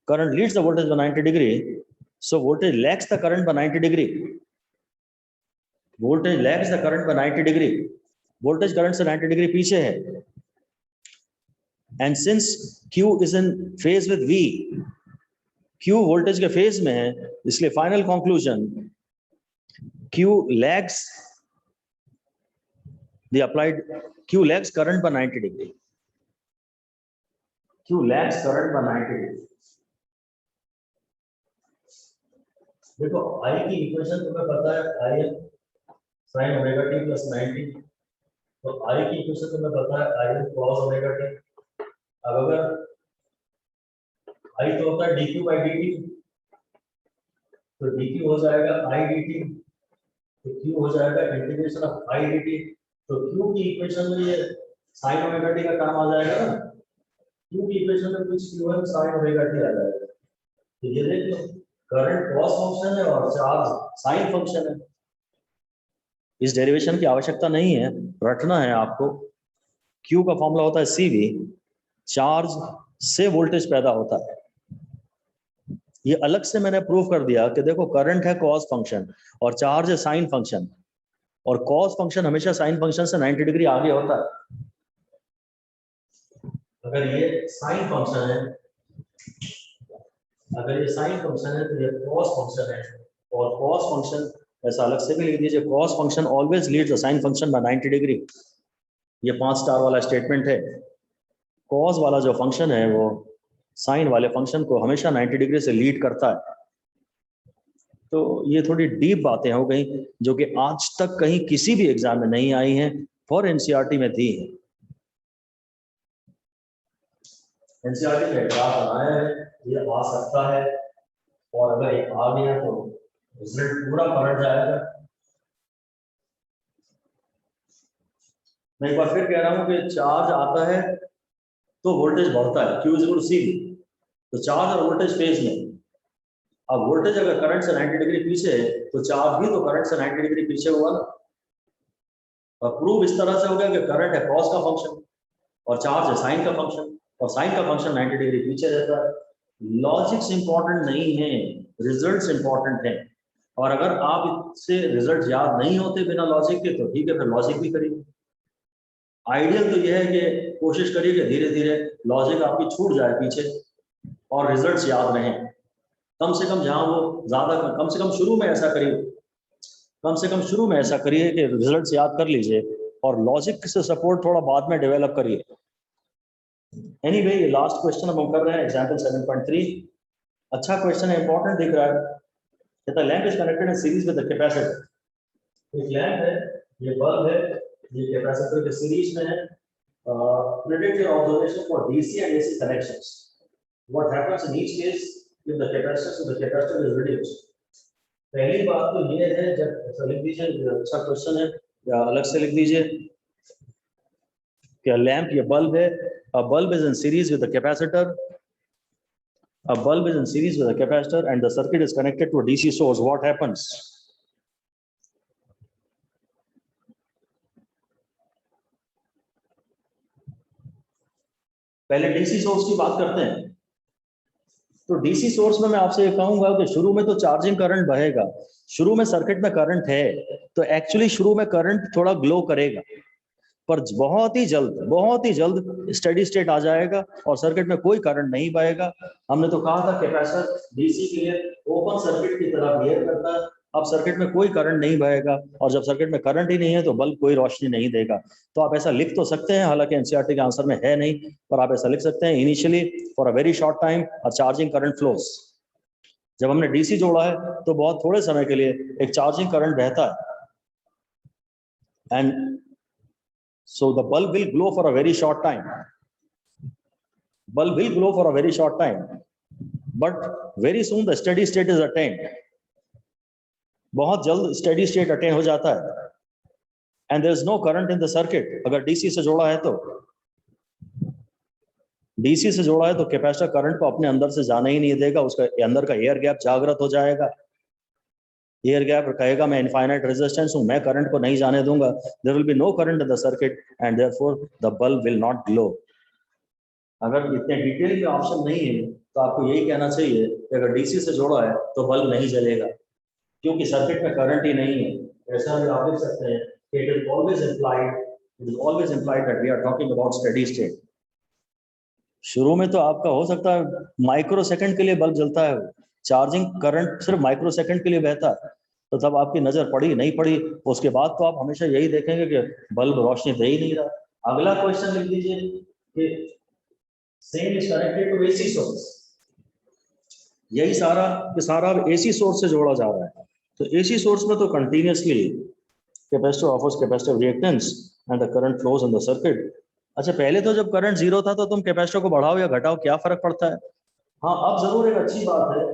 current leads the voltage by 90 degree, so voltage lags the current by 90 degree, voltage lags the current by 90 degree, voltage current से 90 degree पीछे है, and since Q is in phase with V, Q voltage के phase में है, इसलिए final conclusion Q lags the applied, Q lags current by 90 degree, Q lags current by 90 degree। देखो I की equation तुम्हें पता है, I sin omega t plus 90, तो I की इक्वेशन तुम्हें पता है, I cos ओमेगा t। अब अगर I तो होता है dq by dt, तो dq हो जाएगा I dt, तो q हो जाएगा इंटीग्रेशन ऑफ I dt, तो q की इक्वेशन में ये sin ओमेगा t का टर्म आ जाएगा ना, q की इक्वेशन में कुछ q है sin ओमेगा t आ जाएगा। तो ये देख लो, करंट कॉस फंक्शन है और चार्ज साइन फंक्शन है। इस डेरिवेशन की आवश्यकता नहीं है, रटना है आपको। Q का फॉर्मूला होता है CV, चार्ज से वोल्टेज पैदा होता है। ये अलग से मैंने प्रूव कर दिया कि देखो करंट है कॉस फंक्शन और चार्ज है साइन फंक्शन, और कॉस फंक्शन हमेशा साइन फंक्शन से 90 डिग्री आगे होता है। अगर ये साइन फंक्शन है, अगर ये साइन फंक्शन है तो ये कॉस फंक्शन है, और कॉस फंक्शन ऐसा अलग से भी लिख दीजिए, cos function always leads the sine function by 90 degree. ये 5 स्टार वाला स्टेटमेंट है। कॉस वाला जो फंक्शन है वो साइन वाले फंक्शन को हमेशा 90 डिग्री से लीड करता है। तो ये थोड़ी डीप बातें हो गई जो कि आज तक कहीं किसी भी एग्जाम में नहीं आई हैं, फॉर एनसीईआरटी में थी। एनसीईआरटी में ग्राफ बनाया है, ये आ सकता है, और अगर ये आ गया तो रिजल्ट पूरा पलट जाएगा। मैं एक बार फिर कह रहा हूं कि चार्ज आता है तो वोल्टेज बढ़ता है, Q इक्वल टू CV। तो चार्ज और वोल्टेज फेज में। अब वोल्टेज अगर करंट से 90 डिग्री पीछे है तो चार्ज भी तो करंट से 90 डिग्री पीछे हुआ ना। और प्रूव इस तरह से हो गया कि करंट है कॉस का फंक्शन और चार्ज है साइन का फंक्शन, और साइन का फंक्शन 90 डिग्री पीछे रहता है। लॉजिक्स इंपॉर्टेंट नहीं है, रिजल्ट्स इंपॉर्टेंट हैं। और अगर आप इससे रिजल्ट याद नहीं होते बिना लॉजिक के तो ठीक है, फिर लॉजिक भी करिए। आइडियल तो यह है कि कोशिश करिए कि धीरे धीरे लॉजिक आपकी छूट जाए पीछे और रिजल्ट्स याद रहें। कम से कम जहां वो ज्यादा, कम से कम शुरू में ऐसा करिए, कम से कम शुरू में ऐसा करिए कि रिजल्ट्स याद कर लीजिए और लॉजिक से सपोर्ट थोड़ा बाद में डेवलप करिए। एनीवे, ये लास्ट क्वेश्चन हम कर रहे हैं, एग्जांपल 7.3। अच्छा क्वेश्चन है, इंपॉर्टेंट दिख रहा है। कहता है lamp is connected in series with the capacitor. एक लैंप है, ये बल्ब है, ये कैपेसिटर के सीरीज में है। predict your observation for DC and AC connections. What happens in each case if the capacitance of the capacitor is reduced? पहली बात तो ये है, जब ऐसा लिख दीजिए, अच्छा क्वेश्चन है या अलग से लिख दीजिए कि लैंप, ये बल्ब है, a bulb is in series with the capacitor, a bulb is in series with a capacitor and the circuit is connected to a DC source. What happens? पहले डीसी सोर्स की बात करते हैं। तो DC source में मैं आपसे ये कहूंगा कि शुरू में तो चार्जिंग करंट बहेगा, शुरू में सर्किट में करंट है तो एक्चुअली शुरू में करंट थोड़ा ग्लो करेगा, पर बहुत ही जल्द स्टेडी स्टेट आ जाएगा और सर्किट में कोई करंट नहीं बहेगा। हमने तो कहा था कैपेसिटर डीसी के लिए ओपन सर्किट की तरह बिहेव करता है। अब सर्किट में कोई करंट नहीं बहेगा, और जब सर्किट में करंट ही नहीं है तो बल्ब कोई रोशनी नहीं देगा। तो आप ऐसा लिख तो सकते हैं, हालांकि एनसीईआरटी के आंसर में है नहीं, पर आप ऐसा लिख सकते हैं, initially for a very short time a charging current flows. जब हमने डीसी जोड़ा है तो बहुत थोड़े समय के लिए एक चार्जिंग करंट बहता है, and so the bulb will glow for a very short time. Bulb will glow for a very short time, but very soon the steady state is attained. बहुत जल्द steady state attain हो जाता है, and there is no current in the circuit. अगर DC से जोड़ा है तो DC से जोड़ा है तो कैपेसिटर करंट को अपने अंदर से जाने ही नहीं देगा, उसका अंदर का एयर गैप जागृत हो जाएगा। एयर गैप कहेगा मैं इनफाइनाइट रेजिस्टेंस हूं, मैं करंट को नहीं जाने दूंगा। There will be no current in the circuit and therefore the bulb will not glow. अगर इतने डिटेल में ऑप्शन नहीं है तो आपको यही कहना चाहिए कि अगर डीसी से जोड़ा है तो बल्ब नहीं जलेगा, क्योंकि सर्किट में करंट ही नहीं है। ऐसा भी आप देख सकते हैं कि it is always implied that we are talking about steady state. शुरू में तो आपका हो सकता है माइक्रो सेकंड के लिए बल्ब जलता है, चार्जिंग करंट सिर्फ माइक्रो सेकंड के लिए बहता है, तो तब आपकी नजर पड़ी नहीं पड़ी, उसके बाद तो आप हमेशा यही देखेंगे कि बल्ब रोशनी दे ही नहीं रहा। अगला क्वेश्चन लिख दीजिए कि same is connected to AC source. यही सारा कि सारा एसी सोर्स से जोड़ा जा रहा है। तो एसी सोर्स में तो continuously capacitor offers capacitive reactance and the current flows in the circuit. अच्छा, पहले तो जब करंट जीरो था तो तुम कैपेसिटर को बढ़ाओ या घटाओ, क्या फर्क पड़ता है? हाँ, अब जरूर एक अच्छी बात है,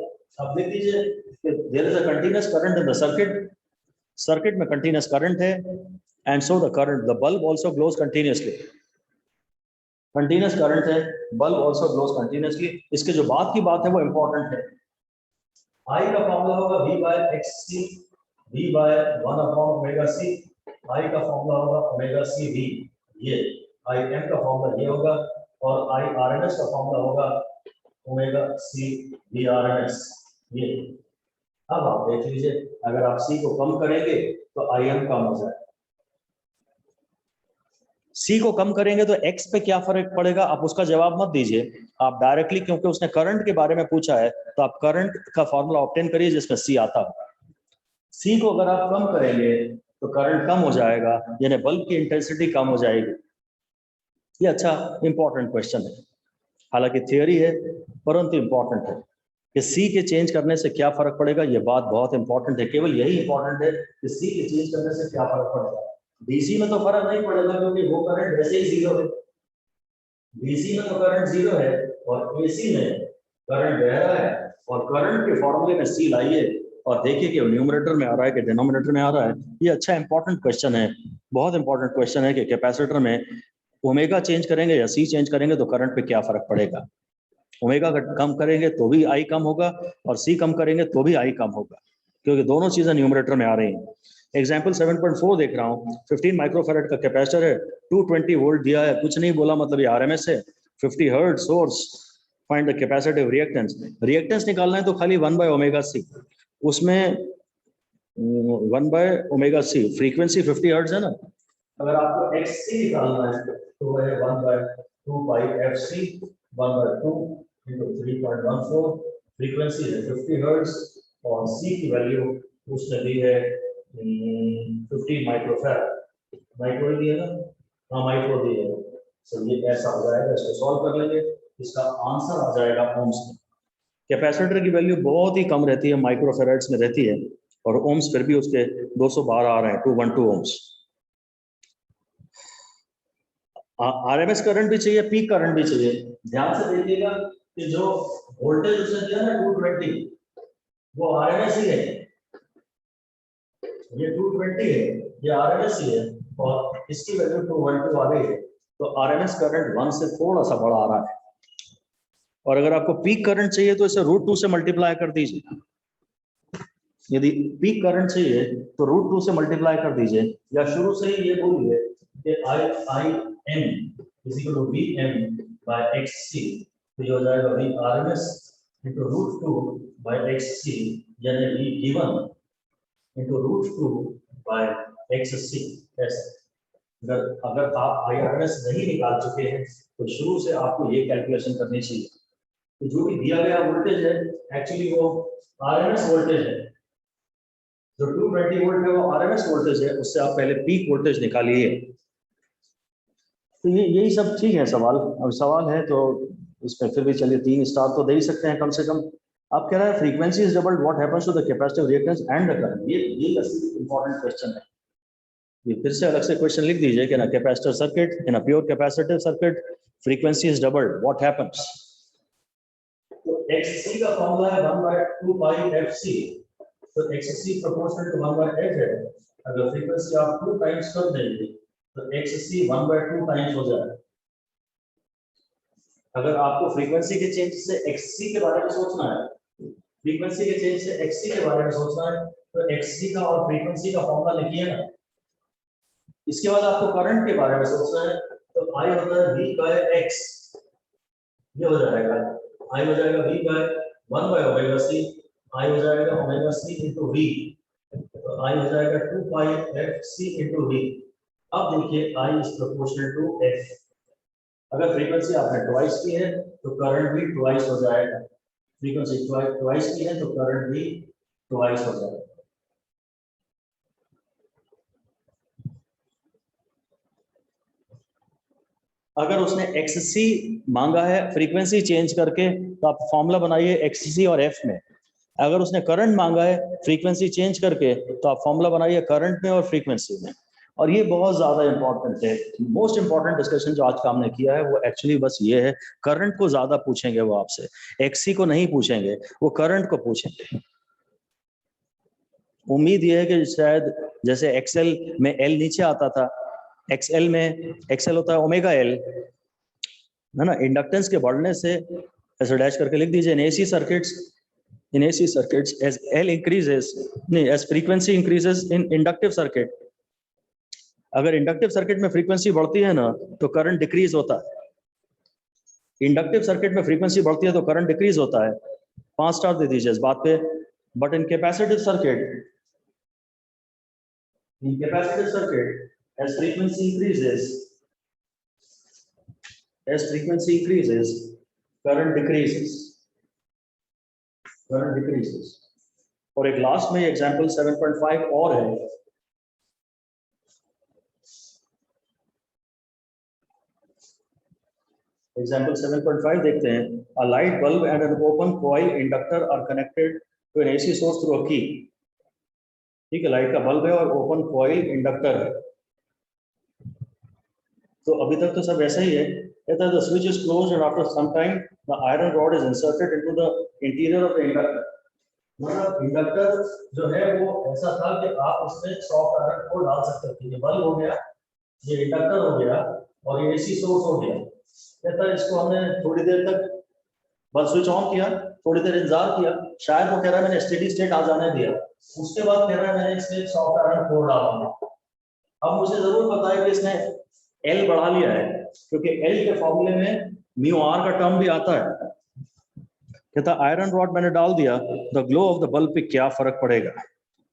अब देख लीजिए there is a continuous current in the circuit, circuit में कंटीन्यूअस करंट है, and so the current, the bulb also glows continuously. Continuous current है, बल्ब आल्सो ग्लोज कंटीन्यूअसली। इसके जो बाद की बात है वो इंपॉर्टेंट है। आई का फॉर्मूला होगा v by X C v by 1 upon omega C, I का फॉर्मूला होगा ओमेगा सी v, ये आई एम का फॉर्मूला ये होगा, और आई आर एम एस का फॉर्मूला होगा omega C V R M S, ये। अब आप देख लीजिए, अगर आप सी को कम करेंगे तो आई एम कम हो जाएगा, सी को कम करेंगे तो एक्स पे क्या फर्क पड़ेगा, आप उसका जवाब मत दीजिए, आप डायरेक्टली, क्योंकि उसने करंट के बारे में पूछा है, तो आप करंट का फॉर्मूला ऑब्टेन करिए जिसमें सी आता हो। सी को अगर आप कम करेंगे तो करंट कम हो जाएगा, यानी बल्ब की इंटेंसिटी कम हो जाएगी। ये अच्छा इंपॉर्टेंट क्वेश्चन है, हालांकि थियोरी है परंतु इंपॉर्टेंट है कि सी के चेंज करने से क्या फर्क पड़ेगा, ये बात बहुत इंपॉर्टेंट है। केवल यही इंपॉर्टेंट है कि सी के चेंज करने से क्या फर्क पड़ेगा। डीसी में तो फर्क नहीं पड़ेगा क्योंकि वो करंट वैसे ही जीरो है, डीसी में तो करंट जीरो है, और एसी में करंट बह रहा है, और करंट के फॉर्मूले में सी लाइए और देखिए कि न्यूमरेटर में आ रहा है कि डिनोमिनेटर में आ रहा है। ये अच्छा इंपॉर्टेंट क्वेश्चन है, बहुत इंपॉर्टेंट क्वेश्चन है कि कैपेसिटर में ओमेगा चेंज करेंगे या सी चेंज करेंगे तो करंट पे क्या फर्क पड़ेगा। ओमेगा कम करेंगे तो भी आई कम होगा, और सी कम करेंगे तो भी आई कम होगा, क्योंकि दोनों चीजें न्यूमरेटर में आ रही हैं। एग्जाम्पल 7.4 देख रहा हूँ, 15 माइक्रोफेरेड का कैपेसिटर है, 220 वोल्ट दिया है, कुछ नहीं बोला, मतलब ये आरएमएस है, 50 hertz source, find the capacitive reactance. Reactance निकालना है तो खाली 1 बाय ओमेगा सी, उसमें 1 by omega C, frequency 50 hertz है ना, अगर आपको एक्स सी निकालना है तो वह है 1 by 2 pi F C, 1 by 2 into 3.14, frequency है 50 हर्ट्ज, और सी की वैल्यू उसने दी है 50 माइक्रोफैराड, माइक्रो दी है ना, हाँ माइक्रो दी है। सो ये ऐसा हो जाएगा, इसको सॉल्व कर लेंगे, इसका आंसर आ जाएगा ओम्स में। कैपेसिटर की वैल्यू बहुत ही कम रहती है, माइक्रोफैराड्स में रहती है, और ओम्स फिर भी उसके 212 आ रहे हैं, 212 ओम्स। आरएमएस करंट भी चाहिए, पीक करंट भी चाहिए। ध्यान से देखिएगा कि जो वोल्टेज उसने दिया ना 220, वो आरएमएस ही है, ये 220 है, ये आरएमएस ही है, और इसकी वैल्यू 212 आ रही है, तो आरएमएस करंट 1 से थोड़ा सा बड़ा आ रहा है। और अगर आपको पीक करंट चाहिए तो इसे √2 से मल्टीप्लाई कर दीजिए, यदि पीक करंट चाहिए तो √2 से मल्टीप्लाई कर दीजिए, या शुरू से ही ये बोलिए कि I M is equal to V M by X C, तो ये हो जाएगा V R M S into √2 by X C, यानी V given into √2 by X C. अगर आप आई आर एम एस नहीं निकाल चुके हैं तो शुरू से आपको ये कैलकुलेशन करनी चाहिए कि जो भी दिया गया वोल्टेज है एक्चुअली वो आरएमएस वोल्टेज है, जो 220 वोल्ट है वो आरएमएस वोल्टेज है, उससे आप पहले पीक वोल्टेज निकालिए। तो ये यही सब ठीक है सवाल, अब सवाल है तो इसमें फिर भी चलिए 3 स्टार तो दे ही सकते हैं कम से कम। आप कह रहे हैं frequency is doubled, what happens to the capacitive reactance and the current, ये इंपॉर्टेंट क्वेश्चन है, ये फिर से अलग से क्वेश्चन लिख दीजिए कि ना capacitor circuit, in a pure capacitive circuit frequency is doubled, what happens. तो XC का फॉर्मूला है 1 by 2 pi FC, तो XC proportional to 1 by F है, अगर फ्रीक्वेंसी आप 2 टाइम्स कर देंगे तो XC 1 by 2 टाइम्स हो जाएगा। अगर आपको फ्रीक्वेंसी के चेंज से XC के बारे में सोचना है, फ्रीक्वेंसी के चेंज से XC के बारे में सोचना है, तो XC का और फ्रीक्वेंसी का फॉर्मूला लिखिए ना। इसके बाद आपको करंट के बारे में सोचना है, तो I होता है V by X, ये हो जाएगा I हो जाएगा V by 1 by omega C, I हो जाएगा ओमेगा C into V, तो I हो जाएगा 2 pi FC into V। अब देखिए I is proportional to F, अगर फ्रीक्वेंसी आपने ट्वाइस की है तो करंट भी ट्वाइस हो जाएगा, फ्रीक्वेंसी ट्वाइस की है तो करंट भी ट्वाइस हो जाएगा। अगर उसने XC मांगा है फ्रीक्वेंसी चेंज करके तो आप फॉर्मूला बनाइए XC और F में, अगर उसने करंट मांगा है फ्रीक्वेंसी चेंज करके तो आप फॉर्मूला बनाइए करंट में और फ्रीक्वेंसी में। और ये बहुत ज्यादा इंपॉर्टेंट है, मोस्ट इंपॉर्टेंट डिस्कशन जो आज का हमने किया है वो एक्चुअली बस ये है, करंट को ज्यादा पूछेंगे वो आपसे, XC को नहीं पूछेंगे, वो करंट को पूछेंगे। उम्मीद ये है कि शायद जैसे XL में L नीचे आता था, XL में XL होता है ओमेगा L, है ना, इंडक्टेंस के बढ़ने से ऐसे डैश करके लिख दीजिए, AC circuits in AC circuits as L increases, as frequency increases in inductive circuit. अगर इंडक्टिव सर्किट में फ्रीक्वेंसी बढ़ती है ना तो करंट डिक्रीज होता है. इंडक्टिव सर्किट में फ्रीक्वेंसी बढ़ती है तो करंट डिक्रीज होता है. 5 स्टार दे दीजिए इस बात पे. But in capacitive circuit, as frequency increases, current decreases. और एक लास्ट में एग्जांपल 7.5 और है. Example 7.5 देखते हैं. A light bulb and an open coil inductor are connected to an AC source through a key. ठीक है, लाइट का बल्ब है और ओपन कॉइल इंडक्टर है. तो अभी तक तो सब ऐसा ही है. कहता है the switch is closed and after some time the iron rod is inserted into the interior of the inductor. मतलब इंडक्टर जो है वो ऐसा था कि आप उसमें सॉफ्ट आयरन को डाल सकते थे. ये बल्ब हो गया, ये इंडक्टर हो गया और ये एसी सोर्स हो गया. कहता है इसको हमने थोड़ी देर तक बस स्विच ऑन किया, थोड़ी देर इंतजार किया, शायद वो कह रहा है मैंने स्टेडी स्टेट आ जाने दिया. उसके बाद कह रहा है मैंने इसमें सॉफ्ट आयरन कोर डाला. अब मुझे जरूर पता है कि इसने एल बढ़ा लिया है क्योंकि एल के फॉर्मूले में म्यू आर का टर्म भी आता है. कहता आयरन रॉड मैंने डाल दिया, the glow of the bulb पे क्या फर्क पड़ेगा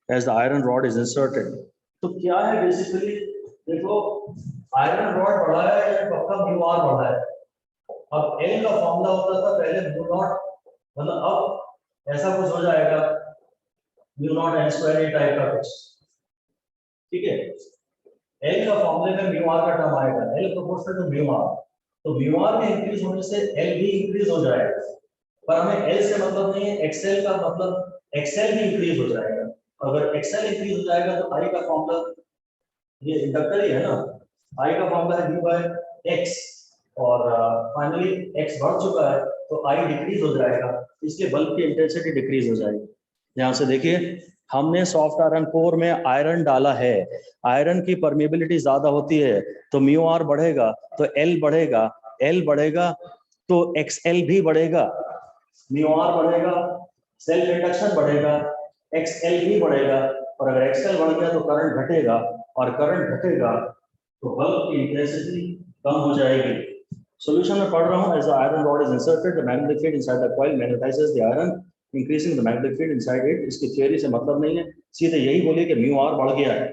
as the iron rod is inserted. तो क्या है बेसिकली, देखो आयरन रॉड बढ़ा है या पक्का म्यू आर बढ़ा है. अब एल का फॉर्मूला होता था पहले म्यू नॉट, मतलब अब ऐसा कुछ हो जाएगा mu not N square A type का कुछ. ठीक है, एल का फॉर्मूले में म्यू आर का टर्म आएगा, L proportional to mu R. तो म्यू आर के इंक्रीज होने से एल भी इंक्रीज हो जाएगा. पर हमें एल से मतलब नहीं है, एक्सएल का मतलब एक्सएल भी इंक्रीज हो जाएगा. अगर एक्सएल इंक्रीज हो जाएगा तो आई का फॉर्मूला, ये इंडक्टर ही है ना, आई का फॉर्मूला है डी बाय एक्स और फाइनली एक्स बढ़ चुका है तो आई डिक्रीज हो जाएगा, इसलिए बल्ब की इंटेंसिटी डिक्रीज हो जाएगी. यहाँ से देखिए हमने सॉफ्ट आयरन कोर में आयरन डाला है, आयरन की परमेबिलिटी ज्यादा होती है तो म्यू आर बढ़ेगा तो एल बढ़ेगा, एल बढ़ेगा तो एक्सएल भी बढ़ेगा, म्यू आर बढ़ेगा, सेल्फ इंडक्शन बढ़ेगा, एक्सएल भी बढ़ेगा. और अगर एक्सएल बढ़ गया तो करंट घटेगा और करंट घटेगा तो बल्ब की इंटेंसिटी कम हो जाएगी. सॉल्यूशन में पढ़ रहा हूं. As the iron rod is inserted the magnetic field inside the coil magnetises the iron increasing the magnetic field inside it. इसकी थ्योरी से मतलब नहीं है, सीधे यही बोलिए कि म्यू आर बढ़ गया है,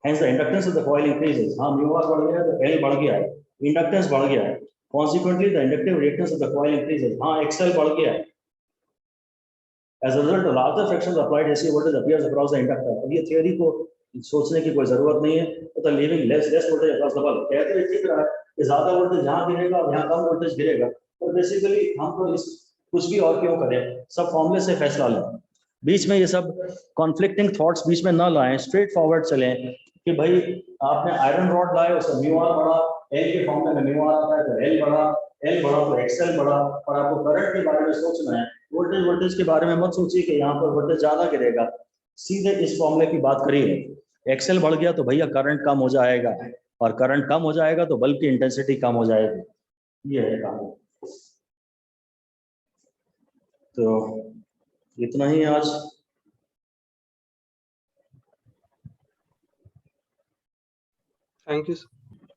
hence the inductance of the coil increases. हां म्यू आर बढ़ गया तो एल बढ़ गया है, इंडक्टेंस बढ़ गया है, consequently the inductive reactance of the coil increases. हां एक्सएल बढ़ गया है. As a result, a larger fraction of applied AC voltage appears across the inductor. अब ये थ्योरी को सोचने की कोई जरूरत नहीं है. तो leaving less voltage across the bulb. कहते हैं ठीक रहा है कि ज्यादा वोल्टेज यहाँ गिरेगा और यहाँ कम वोल्टेज गिरेगा. तो बेसिकली हम तो इस कुछ भी और क्यों करें, सब फॉर्मूले से फैसला लें. बीच में ये सब कॉन्फ्लिक्टिंग थॉट्स बीच में न लाएं, स्ट्रेट फॉरवर्ड चलें कि भाई आपने आयरन रॉड लाए, उसका म्यू आर बढ़ा, एल के फॉर्मूले में म्यू आर आता है तो एल बढ़ा, एल बढ़ा तो एक्सएल बढ़ा. और आपको करंट के बारे में सोचना है, वोल्टेज के बारे में मत सोचिए कि यहाँ पर वोल्टेज ज्यादा गिरेगा, सीधे इस फॉर्मूले की बात करिए. एक्सएल बढ़ गया तो भैया करंट कम हो जाएगा और करंट कम हो जाएगा तो बल्ब की इंटेंसिटी कम हो जाएगी. ये है कहानी. तो इतना ही आज. Thank you.